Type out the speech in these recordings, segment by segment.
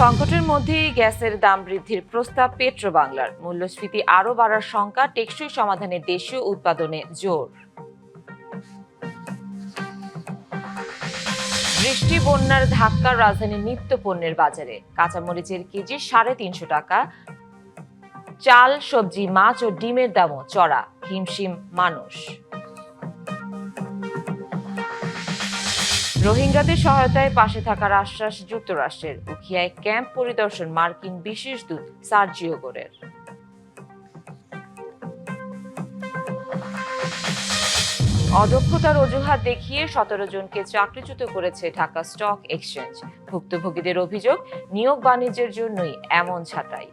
সংকটের মধ্যেই গ্যাসের দাম বৃদ্ধির প্রস্তাব পেট্রোবাংলার। মূল্যস্ফীতি আরও বাড়ার শঙ্কা, টেকসই সমাধানে দেশীয় উৎপাদনে জোর। বৃষ্টি বন্যার ধাক্কা রাজধানীর নিত্য পণ্যের বাজারে। কাঁচামরিচের কেজি 350 টাকা, চাল, সবজি, মাছ ও ডিমের দামও চড়া, হিমশিম মানুষ। রোহিঙ্গাদের সহায়তায় পাশে থাকার আশ্বাস যুক্তরাষ্ট্রের। উখিয়ায় ক্যাম্প পরিদর্শন মার্কিন বিশেষ দূত সার্জিও গোরের। অদক্ষতার অজুহাত দেখিয়ে 17 জনকে চাকরিচ্যুত করেছে ঢাকা স্টক এক্সচেঞ্জ। ভুক্তভোগীদের অভিযোগ, নিয়োগ বাণিজ্যের জন্যই এমন ছাঁটাই।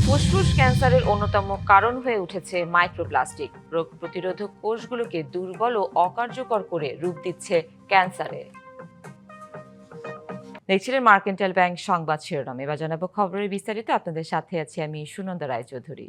ফুসফুস ক্যান্সারের অন্যতম কারণ হয়ে উঠেছে মাইক্রোপ্লাস্টিক। রোগ প্রতিরোধক কোষগুলোকে দুর্বল ও অকার্যকর করে রূপ দিচ্ছে ক্যান্সারে। দেখছিলেন মার্কেন্টাইল ব্যাংক সংবাদ শিরোনাম। এবার জানাবো খবরের বিস্তারিত। আপনাদের সাথে আছি আমি সুনন্দা রায়চৌধুরী।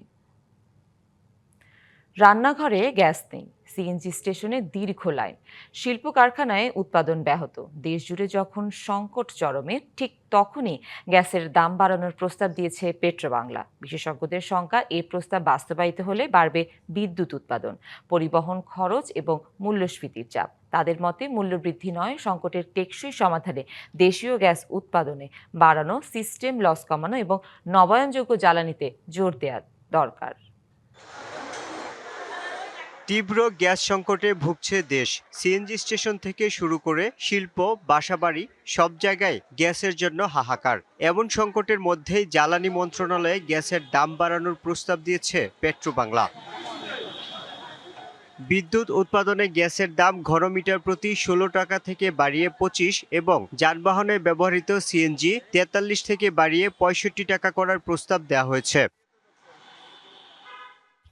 রান্নাঘরে গ্যাস নেই, সিএনজি স্টেশনে দীর্ঘ লাইন, শিল্প কারখানায় উৎপাদন ব্যাহত। দেশ জুড়ে যখন সংকট চরমে, ঠিক তখনই গ্যাসের দাম বাড়ানোর প্রস্তাব দিয়েছে পেট্রোবাংলা। বিশেষজ্ঞদের শঙ্কা, এই প্রস্তাব বাস্তবায়িত হলে বাড়বে বিদ্যুৎ উৎপাদন, পরিবহন খরচ এবং মূল্যস্ফীতির চাপ। তাদের মতে মূল্যবৃদ্ধি নয়, সংকটের টেকসই সমাধানে দেশীয় গ্যাস উৎপাদনে বাড়ানো, সিস্টেম লস কমানো এবং নবায়নযোগ্য জ্বালানিতে জোর দেওয়া দরকার। তীব্র গ্যাস সংকটে ভুগছে দেশ। সিএনজি স্টেশন থেকে শুরু করে শিল্প, বাসাবাড়ি সব জায়গায় গ্যাসের জন্য হাহাকার। এমন সংকটের মধ্যেই জ্বালানি মন্ত্রণালয়ে গ্যাসের দাম বাড়ানোর প্রস্তাব দিয়েছে পেট্রোবাংলা। বিদ্যুৎ উৎপাদনে গ্যাসের দাম ঘনমিটার প্রতি 16 টাকা থেকে বাড়িয়ে 25 এবং যানবাহনে ব্যবহৃত সিএনজি 43 থেকে বাড়িয়ে 65 টাকা করার প্রস্তাব দেওয়া হয়েছে।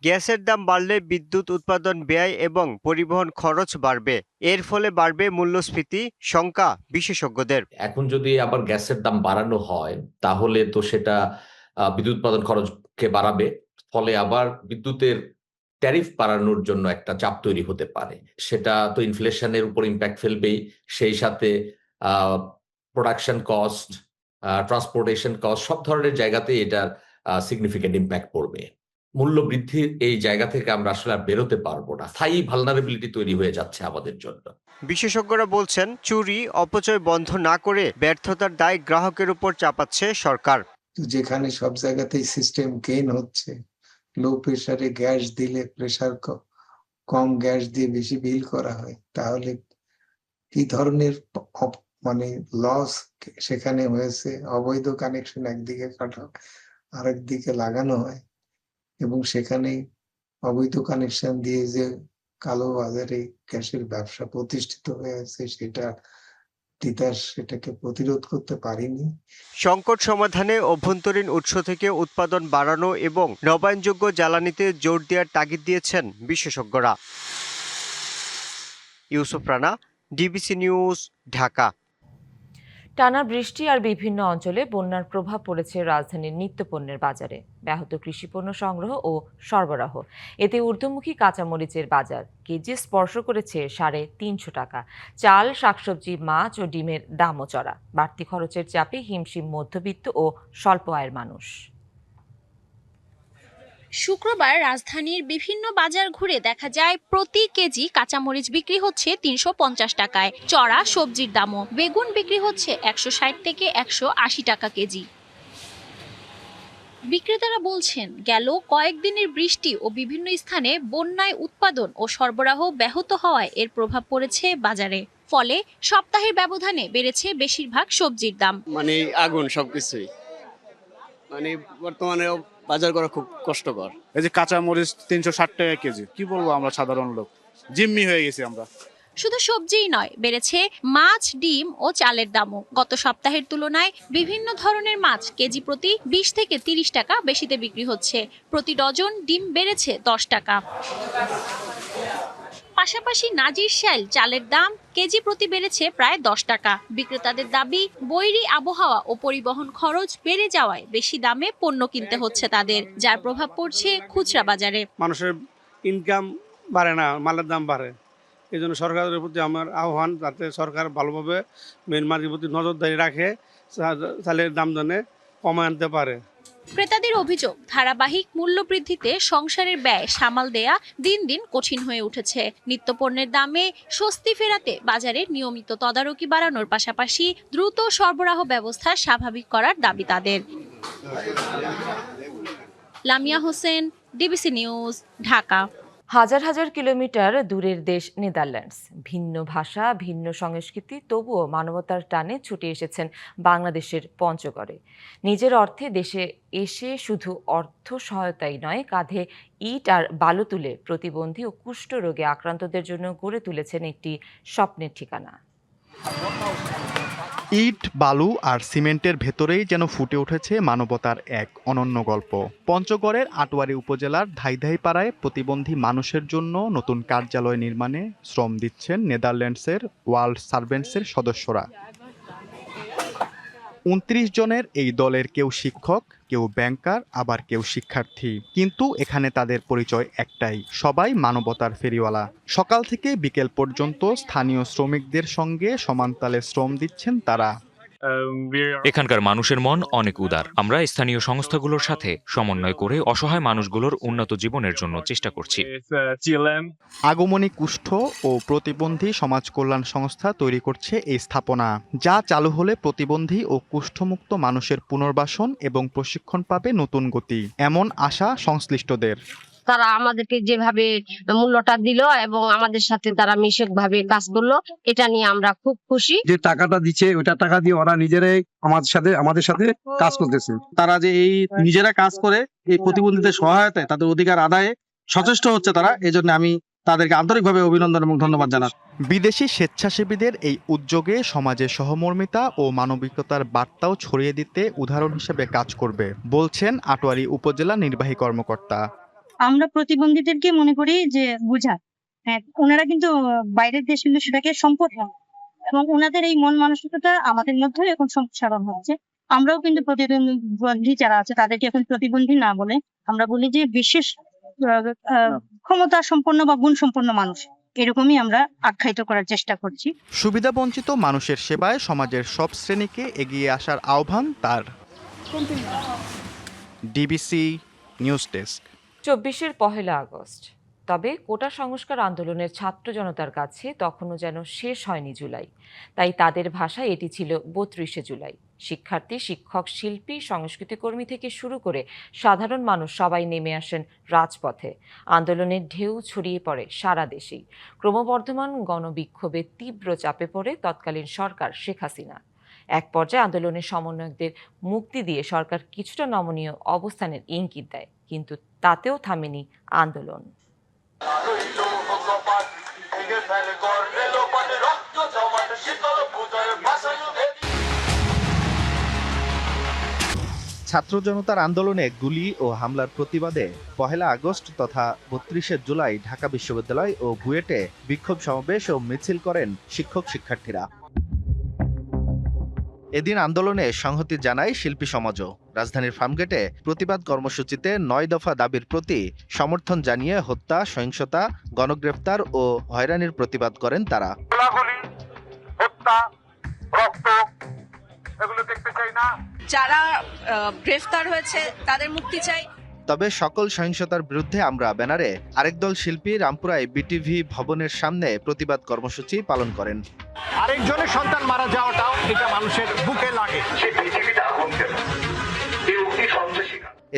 গ্যাসের দাম বাড়লে বিদ্যুৎ উৎপাদন ব্যয় এবং পরিবহন খরচ বাড়বে, এর ফলে বাড়বে মূল্যস্ফীতি, শঙ্কা বিশেষজ্ঞদের। এখন যদি আবার গ্যাসের দাম বাড়ানো হয় তাহলে তো সেটা বিদ্যুৎ উৎপাদন খরচকে বাড়াবে, ফলে আবার বিদ্যুতের ট্যারিফ বাড়ানোর জন্য একটা চাপ তৈরি হতে পারে। সেটা তো ইনফ্লেশনের উপর ইম্প্যাক্ট ফেলবেই, সেই সাথে প্রোডাকশন কস্ট, ট্রান্সপোর্টেশন কস্ট, সব ধরনের জায়গাতেই এটার সিগনিফিকেন্ট ইম্প্যাক্ট পড়বে। মূল্য বৃদ্ধির এই জায়গা থেকে আমরা আসলে আর বেরোতে পারবো না। স্থায়ী ভালনারেবিলিটি তৈরি হয়ে যাচ্ছে আমাদের জন্য। বিশেষজ্ঞরা বলছেন, চুরি অপচয় বন্ধ না করে ব্যর্থতার দায় গ্রাহকের উপর চাপাচ্ছে সরকার। যেখানে সব জায়গাতেই সিস্টেম গেইন হচ্ছে, লো প্রেসারে গ্যাস দিলে প্রেসার কম গ্যাস দিয়ে বেশি বিল করা হয়, তাহলে কি ধরনের মানে লস সেখানে হয়েছে। অবৈধ কানেকশন একদিকে কাটা, আরেকদিকে লাগানো হয় এবং সেখানে অবৈধ কানেকশন দিয়ে যে কালো বাজারে গ্যাসের ব্যবসা প্রতিষ্ঠিত হয়ে আছে, সেটাকে প্রতিরোধ করতে পারিনি। সংকট সমাধানে অভ্যন্তরীণ উৎস থেকে উৎপাদন বাড়ানো এবং নবায়নযোগ্য জ্বালানিতে জোর দেওয়ার তাগিদ দিয়েছেন বিশেষজ্ঞরা। Yusuf Rana, DBC news, Dhaka. টানা বৃষ্টি আর বিভিন্ন অঞ্চলে বন্যার প্রভাব পড়েছে রাজধানীর নিত্যপণ্যের বাজারে। ব্যাহত কৃষিপণ্য সংগ্রহ ও সরবরাহ, এতে ঊর্ধ্বমুখী কাঁচামরিচের বাজার কেজি স্পর্শ করেছে 350 টাকা। চাল, শাকসবজি, মাছ ও ডিমের দামও চড়া। বাড়তি খরচের চাপে হিমশিম মধ্যবিত্ত ও স্বল্প আয়ের মানুষ। শুক্রবার রাজধানীর বিভিন্ন বাজার ঘুরে দেখা যায় প্রতি কেজি কাঁচামরিচ বিক্রি হচ্ছে 350 টাকায়। চড়া সবজির দামও, বেগুন বিক্রি হচ্ছে 160 থেকে 180 টাকা কেজি। বিক্রেতারা বলছেন, গেল কয়েকদিনের বৃষ্টি ও বিভিন্ন স্থানে বন্যায় উৎপাদন ও সরবরাহ ব্যাহত হওয়ায় এর প্রভাব পড়েছে বাজারে। ফলে সপ্তাহের ব্যবধানে বেড়েছে বেশিরভাগ সবজির দাম। মানে আগুন সবকিছুই, মানে বর্তমানে বাজার করা খুব কষ্টকর। এই যে কাঁচা মরিচ 360 টাকা কেজি, কি বলবো আমরা সাধারণ লোক, জিম্মি হয়ে গেছি আমরা। শুধু সবজিই নয়, বেড়েছে মাছ, ডিম ও চালের দামও। গত সপ্তাহের তুলনায় বিভিন্ন ধরনের মাছ কেজি প্রতি 20 থেকে 30 টাকা বেশিতে বিক্রি হচ্ছে। প্রতি ডজন ডিম বেড়েছে 10 টাকা। পাশাপাশি নাজিরশাইল চালের দাম কেজি প্রতি বেড়েছে প্রায় 10 টাকা। বিক্রেতাদের দাবি, বৈরী আবহাওয়া ও পরিবহন খরচ বেড়ে যাওয়ায় বেশি দামে পণ্য কিনতে হচ্ছে তাদের, যার প্রভাব পড়ছে খুচরা বাজারে। মানুষের ইনকাম বাড়ে না, মালের দাম বাড়ে, এই জন্য সরকারের প্রতি আমার আহ্বান, যাতে সরকার ভালোভাবে মিয়ানমারের প্রতি নজরদারি রাখে, চালের দাম যেন কমায় আনতে পারে। ক্রেতাদের অভিযোগ, ধারাবাহিক মূল্য বৃদ্ধিতে সংসারের ব্যয় সামাল দেয়া দিন দিন কঠিন হয়ে উঠেছে। নিত্যপণ্যের দামে স্বস্তি ফেরাতে বাজারে নিয়মিত তদারকি বাড়ানোর পাশাপাশি দ্রুত সরবরাহ ব্যবস্থা স্বাভাবিক করার দাবি তাদের। Lamia Hossain, DBC news, Dhaka. হাজার হাজার কিলোমিটার দূরের দেশ নেদারল্যান্ডস, ভিন্ন ভাষা, ভিন্ন সংস্কৃতি, তবুও মানবতার টানে ছুটে এসেছেন বাংলাদেশের পঞ্চগড়ে। নিজের অর্থে দেশে এসে শুধু অর্থ সহায়তাই নয়, কাঁধে ইট আর বালু তুলে প্রতিবন্ধী ও কুষ্ঠরোগে আক্রান্তদের জন্য গড়ে তুলেছেন একটি স্বপ্নের ঠিকানা। ইট, বালু আর সিমেন্টের ভেতরেই যেন ফুটে উঠেছে মানবতার এক অনন্য গল্প। পঞ্চগড়ের আটোয়ারী উপজেলার ধাইধাইপাড়ায় প্রতিবন্ধী মানুষের জন্য নতুন কার্যালয় নির্মাণে শ্রম দিচ্ছেন নেদারল্যান্ডসের ওয়ার্ল্ড সার্ভেন্টসের সদস্যরা। ২৯ জনের এই দলের কেউ শিক্ষক, কেউ ব্যাংকার, আবার কেউ শিক্ষার্থী। কিন্তু এখানে তাদের পরিচয় একটাই, সবাই মানবতার ফেরিওয়ালা। সকাল থেকে বিকেল পর্যন্ত স্থানীয় শ্রমিকদের সঙ্গে সমানতালে শ্রম দিচ্ছেন তারা। এখানকার মানুষের মন অনেক উদার। আমরা স্থানীয় সংস্থাগুলোর সাথে সমন্বয় করে অসহায় মানুষগুলোর উন্নত জীবনের জন্য চেষ্টা করছি। আগমনী কুষ্ঠ ও প্রতিবন্ধী সমাজ কল্যাণ সংস্থা তৈরি করছে এই স্থাপনা, যা চালু হলে প্রতিবন্ধী ও কুষ্ঠমুক্ত মানুষের পুনর্বাসন এবং প্রশিক্ষণ পাবে নতুন গতি, এমন আশা সংশ্লিষ্টদের। তারা আমাদেরকে যেভাবে মূল্যটা দিল এবং আমাদের সাথে তারা মিশুকভাবে কাজ করলো, এটা নিয়ে আমরা খুব খুশি। যে টাকাটা দিচ্ছে ওইটা টাকা দিয়ে ওরা নিজেরাই আমাদের সাথে কাজ করতেছে। তারা যে এই নিজেরা কাজ করে এই প্রতিবন্ধীদের সহায়তায় তাদের অধিকার আদায়ে সচেষ্ট হচ্ছে তারা, এই জন্য আমি তাদেরকে আন্তরিকভাবে অভিনন্দন এবং ধন্যবাদ জানাই। বিদেশি স্বেচ্ছাসেবীদের এই উদ্যোগে সমাজে সহমর্মিতা ও মানবিকতার বার্তাও ছড়িয়ে দিতে উদাহরণ হিসেবে কাজ করবে, বলছেন আটোয়ারী উপজেলা নির্বাহী কর্মকর্তা। আমরা প্রতিবন্ধীদেরকে মনে করি যে বোঝা, হ্যাঁ, ওনারা কিন্তু বাইরের দেশ কিন্তু সেটাকে সম্পদ না, এবং ওনাদের এই মন মানসিকতা আমাদের মধ্যেও এখন সম্প্রসারণ হচ্ছে। আমরাও কিন্তু প্রতিবন্ধী যারা আছে তাদেরকে এখন প্রতিবন্ধী না বলে আমরা বলি যে বিশেষ ক্ষমতা সম্পন্ন বা গুণ সম্পন্ন মানুষ, এরকমই আমরা আখ্যায়িত করার চেষ্টা করছি। সুবিধাবঞ্চিত মানুষের সেবায় সমাজের সব শ্রেণীকে এগিয়ে আসার আহ্বান তার। DBC news desk. ২৪ পহেলা আগস্ট, তবে কোটা সংস্কার আন্দোলনের ছাত্র জনতার কাছে তখনও যেন শেষ হয়নি জুলাই। তাই তাদের ভাষায় এটি ছিল ৩২শে জুলাই। শিক্ষার্থী, শিক্ষক, শিল্পী, সংস্কৃতিকর্মী থেকে শুরু করে সাধারণ মানুষ সবাই নেমে আসেন রাজপথে। আন্দোলনের ঢেউ ছড়িয়ে পড়ে সারা দেশেই। ক্রমবর্ধমান গণবিক্ষোভে তীব্র চাপে পড়ে তৎকালীন সরকার শেখ হাসিনা। এক পর্যায়ে আন্দোলনের সমন্বয়কদের মুক্তি দিয়ে সরকার কিছুটা নমনীয় অবস্থানের ইঙ্গিত দেয়, কিন্তু তাতেও থামেনি আন্দোলন। ছাত্র জনতার আন্দোলনে গুলি ও হামলার প্রতিবাদে পহেলা আগস্ট তথা ৩২শে জুলাই ঢাকা বিশ্ববিদ্যালয় ও বুয়েটে বিক্ষোভ সমাবেশ ও মিছিল করেন শিক্ষক শিক্ষার্থীরা। এদিন আন্দোলনে সংহতি জানায় শিল্পী সমাজও। রাজধানীর ফার্মগেটে প্রতিবাদ কর্মসূচিতে ৯ দফা দাবির প্রতি সমর্থন জানিয়ে হত্যা, সহিংসতা, গণগ্রেফতার ও হয়রানির প্রতিবাদ করেন তারা। যারা গ্রেফতার হয়েছে তাদের মুক্তি চাই। তবে সকল সহিংসতার বিরুদ্ধে আমরা ব্যানারে আরেক দল শিল্পী রামপুরায় বিটিভি ভবনের সামনে প্রতিবাদ কর্মসূচি পালন করেন। আরেকজনের সন্তান মারা যাওয়াটাও এটা মানুষের বুকে লাগে।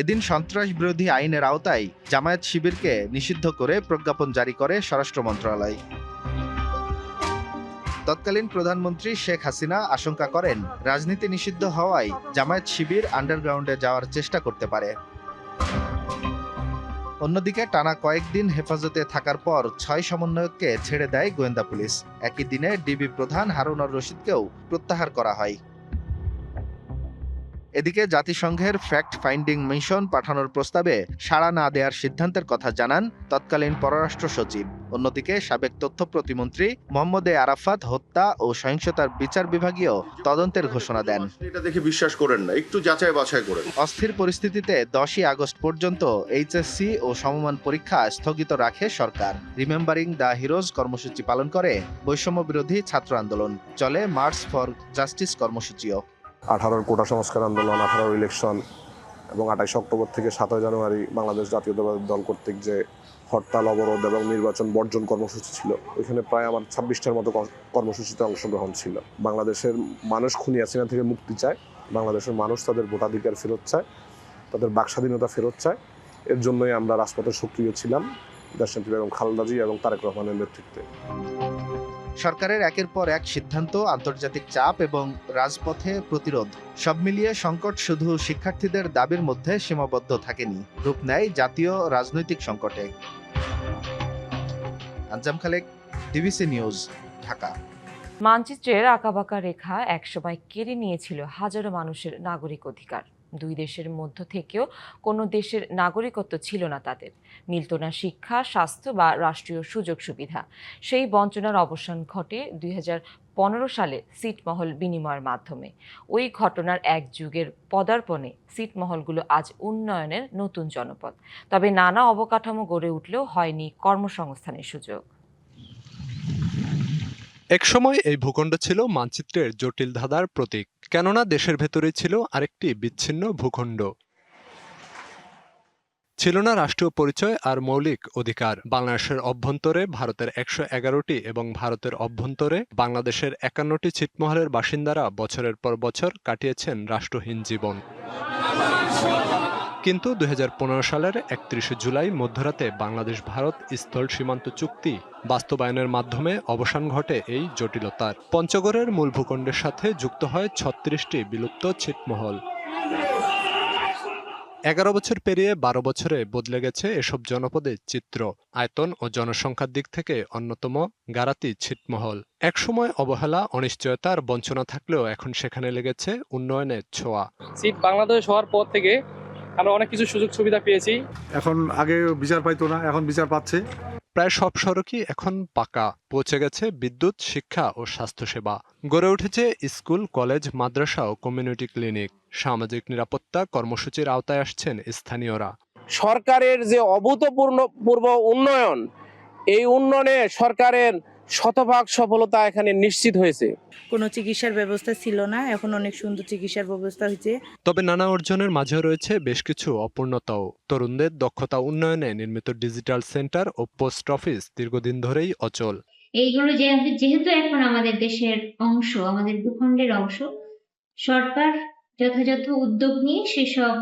এদিন সন্ত্রাস বিরোধী আইনের আওতায় জামায়াত শিবিরকে নিষিদ্ধ করে প্রজ্ঞাপন জারি করে স্বরাষ্ট্র মন্ত্রণালয়। তৎকালীন প্রধানমন্ত্রী শেখ হাসিনা আশঙ্কা করেন, রাজনীতি নিষিদ্ধ হওয়ায় জামায়াত শিবির আন্ডারগ্রাউন্ডে যাওয়ার চেষ্টা করতে পারে। অন্যদিকে টানা কয়েকদিন হেফাজতে থাকার পর ৬ সমন্বয়ককে ছেড়ে দেয় গোয়েন্দা পুলিশ। একই দিনে ডিবি প্রধান হারুন আর রশিদকেও প্রত্যাহার করা হয়। এদিকে জাতিসংঘের ফ্যাক্ট ফাইন্ডিং মিশন পাঠানোর প্রস্তাবে সাড়া না দেওয়ার সিদ্ধান্তের কথা জানান তৎকালীন পররাষ্ট্র সচিব। অন্যদিকে সাবেক তথ্য প্রতিমন্ত্রী মোহাম্মদ আরাফাত হত্যা ও সহিংসতার বিচার বিভাগীয় তদন্তের ঘোষণা দেন। এটা দেখে বিশ্বাস করেন না, একটু যাচাই বাছাই করেন। অস্থির পরিস্থিতিতে 10ই আগস্ট পর্যন্ত এইচএসসি ও সমমান পরীক্ষা স্থগিত রাখে সরকার। রিমেম্বারিং দ্য হিরোজ কর্মসূচি পালন করে বৈষম্য বিরোধী ছাত্র আন্দোলন। চলে মার্চ ফর জাস্টিস কর্মসূচিও। 18 কোটা সংস্কার আন্দোলন, 18 ইলেকশন এবং 28 অক্টোবর থেকে 7 জানুয়ারি বাংলাদেশ জাতীয়তাবাদী দল কর্তৃক যে হরতাল, অবরোধ এবং নির্বাচন বর্জন কর্মসূচি ছিল, ওইখানে প্রায় আমার 26টার মতো কর্মসূচিতে অংশগ্রহণ ছিল। বাংলাদেশের মানুষ খুনি হাসিনা থেকে মুক্তি চায়, বাংলাদেশের মানুষ তাদের ভোটাধিকার ফেরত চায়, তাদের বাকস্বাধীনতা ফেরত চায়। এর জন্যই আমরা রাজপথে সক্রিয় ছিলাম দেশনেত্রী বেগম খালেদা জিয়া এবং তারেক রহমানের নেতৃত্বে। সরকারের একের পর এক সিদ্ধান্ত, আন্তর্জাতিক চাপ এবং রাজপথে প্রতিরোধ সব মিলিয়ে সংকট শুধু শিক্ষার্থীদের দাবির মধ্যে সীমাবদ্ধ থাকেনি, রূপ নেয় জাতীয় রাজনৈতিক সংকটে। আঞ্জাম খালেক, ডিবিসি নিউজ, ঢাকা। মানচিত্রের আঁকাবাঁকা রেখা একসময় কেড়ে নিয়েছিল হাজারো মানুষের নাগরিক অধিকার। দুই দেশের মধ্য থেকেও কোনো দেশের নাগরিকত্ব ছিল না তাদের, মিলত না শিক্ষা, স্বাস্থ্য বা রাষ্ট্রীয় সুযোগ সুবিধা। সেই বঞ্চনার অবসান ঘটে 2015 সালে ছিটমহল বিনিময়ের মাধ্যমে। ওই ঘটনার এক যুগের পদার্পণে ছিটমহলগুলো আজ উন্নয়নের নতুন জনপদ। তবে নানা অবকাঠামো গড়ে উঠলেও হয়নি কর্মসংস্থানের সুযোগ। একসময় এই ভূখণ্ড ছিল মানচিত্রের জটিল ধাঁধার প্রতীক, কেননা দেশের ভেতরেই ছিল আরেকটি বিচ্ছিন্ন ভূখণ্ড। ছিল না রাষ্ট্রীয় পরিচয় আর মৌলিক অধিকার। বাংলাদেশের অভ্যন্তরে ভারতের 111টি এবং ভারতের অভ্যন্তরে বাংলাদেশের 51টি ছিটমহলের বাসিন্দারা বছরের পর বছর কাটিয়েছেন রাষ্ট্রহীন জীবন। কিন্তু 2015 সালের 31 জুলাই মধ্যরাতে বাংলাদেশ ভারত স্থল সীমান্ত চুক্তি বাস্তবায়নের মাধ্যমে অবসান ঘটে এই জটিলতার। পঞ্চগড়ের মূল ভূখণ্ডের সাথে যুক্ত হয় 36টি বিলুপ্ত ছিটমহল। 11 বছর পেরিয়ে 12 বছরে বদলে গেছে এসব জনপদের চিত্র। আয়তন ও জনসংখ্যার দিক থেকে অন্যতম গারাতি ছিটমহল। একসময় অবহেলা, অনিশ্চয়তা আর বঞ্চনা থাকলেও এখন সেখানে লেগেছে উন্নয়নের ছোঁয়া। সিট বাংলাদেশ হওয়ার পর থেকে আমরা অনেক কিছু সুযোগ সুবিধা পেয়েছি। এখন আগে বিচার পাইতো না, এখন বিচার পাচ্ছে। প্রায় সব সড়কই এখন পাকা, পৌঁছে গেছে বিদ্যুৎ, শিক্ষা ও স্বাস্থ্যসেবা। গড়ে উঠেছে স্কুল, কলেজ, মাদ্রাসা ও কমিউনিটি ক্লিনিক। সামাজিক নিরাপত্তা কর্মসূচির আওতায় আসছেন স্থানীয়রা। সরকারের যে অভূতপূর্ব উন্নয়ন, এই উন্নয়নে সরকারের শতভাগ সফলতা এখানে নিশ্চিত হয়েছে। কোনো চিকিৎসার ব্যবস্থা ছিল না, এখন অনেক সুন্দর চিকিৎসার ব্যবস্থা হয়েছে। তবে নানা অর্জনের মাঝেও রয়েছে বেশ কিছু অপূর্ণতাও। তরুণদের দক্ষতা উন্নয়নে নির্মিত ডিজিটাল সেন্টার ও পোস্ট অফিস দীর্ঘদিন ধরেই অচল। এইগুলো যেহেতু এখন আমাদের দেশের অংশ, আমাদের ভূখণ্ডের অংশ, সরকার যথাযথ উদ্যোগ নিয়ে সেসব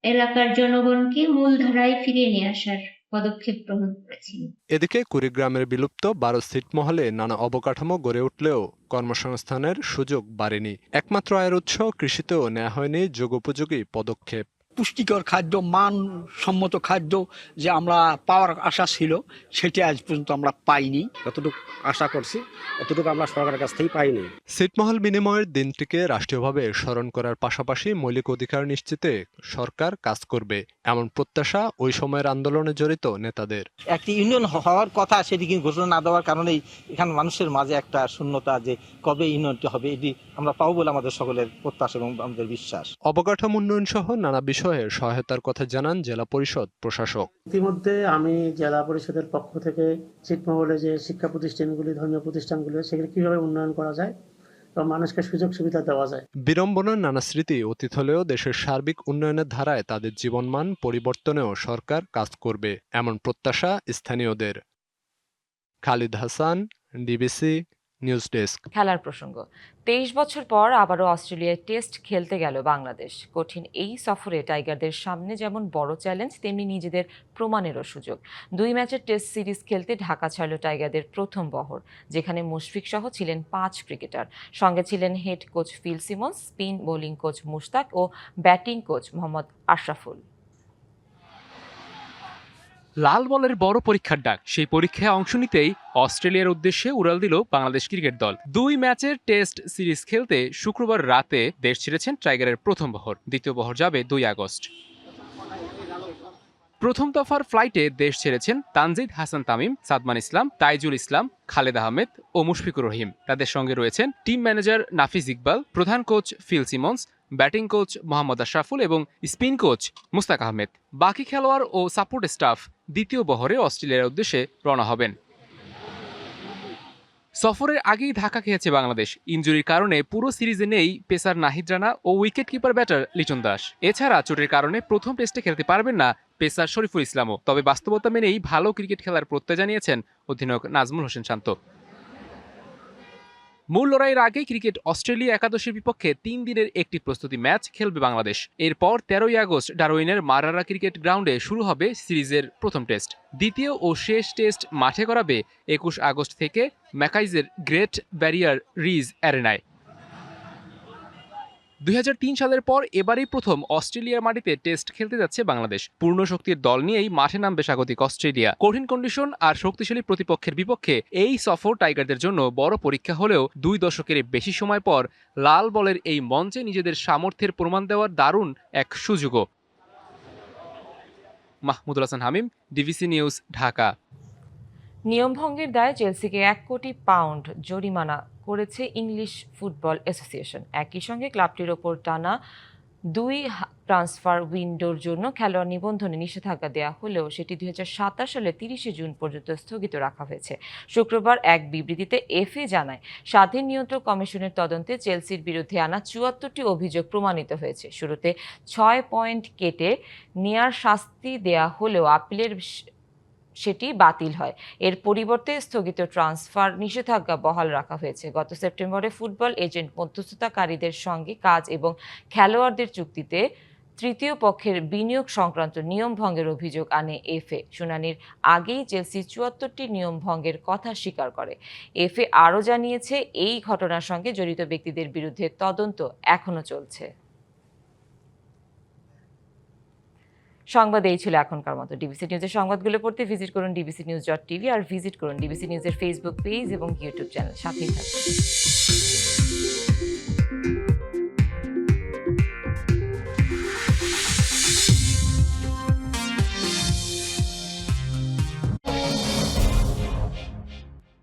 এলাকার জনগণকে মূলধারায় ফিরিয়ে নিয়ে আসার পদক্ষেপ গ্রহণ করেছি। এদিকে কুড়িগ্রামের বিলুপ্ত 12 ছিটমহলে নানা অবকাঠামো গড়ে উঠলেও কর্মসংস্থানের সুযোগ বাড়েনি। একমাত্র আয়ের উৎস কৃষিতেও নেওয়া হয়নি যুগোপযোগী পদক্ষেপ। পুষ্টিকর খাদ্য, মানসম্মত খাদ্য যে আমরা পাওয়ার আশা ছিল, সেটি আজ পর্যন্ত আমরা পাইনি। যতটুকু আশা করছি ততটুকু আমরা সরকারের কাছ থেকে পাইনি। ছিটমহল বিনিময়ের দিনটিকে রাষ্ট্রীয়ভাবে স্মরণ করার পাশাপাশি মৌলিক অধিকার নিশ্চিতে সরকার কাজ করবে, এমন প্রত্যাশা ওই সময়ের আন্দোলনে জড়িত নেতাদের। একটি ইউনিয়ন হওয়ার কথা, সেটি কিন্তু ঘোষণা না দেওয়ার কারণেই এখানে মানুষের মাঝে একটা শূন্যতা, যে কবে ইউনিয়নটি হবে, এটি আমরা পাবো বলে আমাদের সকলের প্রত্যাশা এবং আমাদের বিশ্বাস। অবকাঠামো উন্নয়ন সহ নানা বিষয়ে সহায়তার কথা জানান জেলা পরিষদ প্রশাসক। ইতিমধ্যে আমি জেলা পরিষদের পক্ষ থেকে ছিটমহলে যে শিক্ষা প্রতিষ্ঠানগুলি, ধর্মীয় প্রতিষ্ঠানগুলি, সেগুলি কিভাবে উন্নয়ন করা যায় এবং মানুষকে সুযোগ সুবিধা দেওয়া যায়। বিড়ম্বনার নানা স্মৃতি অতীত হলেও দেশের সার্বিক উন্নয়নের ধারায় তাদের জীবনমান পরিবর্তনেও সরকার কাজ করবে, এমন প্রত্যাশা স্থানীয়দের। Khalid Hasan, DBC news desk. খেলার প্রসঙ্গ, 23 বছর পর আবারও অস্ট্রেলিয়ায় টেস্ট খেলতে গেল বাংলাদেশ। কঠিন এই সফরে টাইগারদের সামনে যেমন বড় চ্যালেঞ্জ, তেমনি নিজেদের প্রমাণেরও সুযোগ। 2 ম্যাচের টেস্ট সিরিজ খেলতে ঢাকা ছাড়ল টাইগারদের প্রথম বহর, যেখানে মুশফিক সহ ছিলেন 5 ক্রিকেটার। সঙ্গে ছিলেন head coach Phil Simmons, spin bowling coach Mushtaq ও ব্যাটিং কোচ মোহাম্মদ আশরাফুল। লাল বলের বড় পরীক্ষার ডাক, সেই পরীক্ষায় অংশ নিতেই অস্ট্রেলিয়ার উদ্দেশ্যে উড়াল দিল বাংলাদেশ ক্রিকেট দল। 2 ম্যাচের টেস্ট সিরিজ খেলতে শুক্রবার রাতে দেশ ছেড়েছেন টাইগারের প্রথম বহর। দ্বিতীয় বহর যাবে 2 আগস্ট। প্রথম দফার ফ্লাইটে দেশ ছেড়েছেন তানজিদ হাসান তামিম, সাদমান ইসলাম, তাইজুল ইসলাম, খালেদ আহমেদ ও মুশফিকুর রহিম। তাদের সঙ্গে রয়েছেন টিম ম্যানেজার নাফিজ ইকবাল, প্রধান coach Phil Simmons, batting coach Mohammad Ashraful এবং স্পিন কোচ মুস্তাক আহমেদ। বাকি খেলোয়াড় ও সাপোর্ট স্টাফ দ্বিতীয় বহরে অস্ট্রেলিয়ার উদ্দেশ্যে রওনা হবেন। সফরের আগেই ধাক্কা খেয়েছে বাংলাদেশ। ইনজুরির কারণে পুরো সিরিজে নেই পেসার নাহিদ রানা ও wicket keeper batter Liton Das. এছাড়া চোটের কারণে প্রথম টেস্টে খেলতে পারবেন না পেসার শরীফুল ইসলামও। তবে বাস্তবতা মেনেই ভালো ক্রিকেট খেলার প্রত্যয় জানিয়েছেন অধিনায়ক নাজমুল হোসেন শান্ত। মূল লড়াইয়ের আগেই ক্রিকেট অস্ট্রেলিয়া একাদশের বিপক্ষে 3 দিনের একটি প্রস্তুতি ম্যাচ খেলবে বাংলাদেশ। এরপর 13 আগস্ট ডারউইনের মারারা ক্রিকেট গ্রাউন্ডে শুরু হবে সিরিজের প্রথম টেস্ট। দ্বিতীয় ও শেষ টেস্ট মাঠে করাবে 21 আগস্ট থেকে ম্যাকাইজের গ্রেট ব্যারিয়ার রিজ অ্যারেনায়। 2003 সালের পর এবারই প্রথম অস্ট্রেলিয়ার মাটিতে টেস্ট খেলতে যাচ্ছে বাংলাদেশ। পূর্ণ শক্তির দল নিয়েই মাঠে নামবে স্বাগতিক অস্ট্রেলিয়া। কঠিন কন্ডিশন আর শক্তিশালী প্রতিপক্ষের বিপক্ষে এই সফর টাইগারদের জন্য বড় পরীক্ষা হলেও 2 দশকের বেশি সময় পর লাল বলের এই মঞ্চে নিজেদের সামর্থ্যের প্রমাণ দেওয়ার দারুণ এক সুযোগও। মাহমুদুল হাসান হামিম, ডিবিসি নিউজ, ঢাকা। নিয়মভঙ্গের দায়ে চেলসিকে 1 কোটি পাউন্ড জরিমানা করেছে ইংলিশ ফুটবল অ্যাসোসিয়েশন। একই সঙ্গে ক্লাবটির ওপর টানা 2 ট্রান্সফার উইন্ডোর জন্য খেলোয়াড় নিবন্ধনে নিষেধাজ্ঞা দেওয়া হলেও সেটি 2027 সালের 30 জুন পর্যন্ত স্থগিত রাখা হয়েছে। শুক্রবার এক বিবৃতিতে এফএ জানায়, স্বাধীন নিয়ন্ত্রক কমিশনের তদন্তে চেলসির বিরুদ্ধে আনা 74টি অভিযোগ প্রমাণিত হয়েছে। শুরুতে 6 পয়েন্ট কেটে নেয়ার শাস্তি দেয়া হলেও আপিলের সেটি বাতিল হয়। এর পরিবর্তে স্থগিত ট্রান্সফার নিষেধাজ্ঞা বহাল রাখা হয়েছে। গত সেপ্টেম্বরে ফুটবল এজেন্ট মধ্যস্থতাকারীদের সঙ্গে কাজ এবং খেলোয়াড়দের চুক্তিতে তৃতীয় পক্ষের বিনিয়োগ সংক্রান্ত নিয়ম ভঙ্গের অভিযোগ আনে এফএ। শুনানির আগেই চেলসি 74টি নিয়ম ভঙ্গের কথা স্বীকার করে। এফএ আরও জানিয়েছে, এই ঘটনার সঙ্গে জড়িত ব্যক্তিদের বিরুদ্ধে তদন্ত এখনো চলছে। সংবাদ এই ছিল এখনকার মতো। ডিবিসি নিউজের সংবাদগুলো পড়তে ভিজিট করুন dbcnews.tv আর ভিজিট করুন ডিবিসি নিউজের ফেসবুক পেজ এবং ইউটিউব চ্যানেল। সাথেই থাকুন।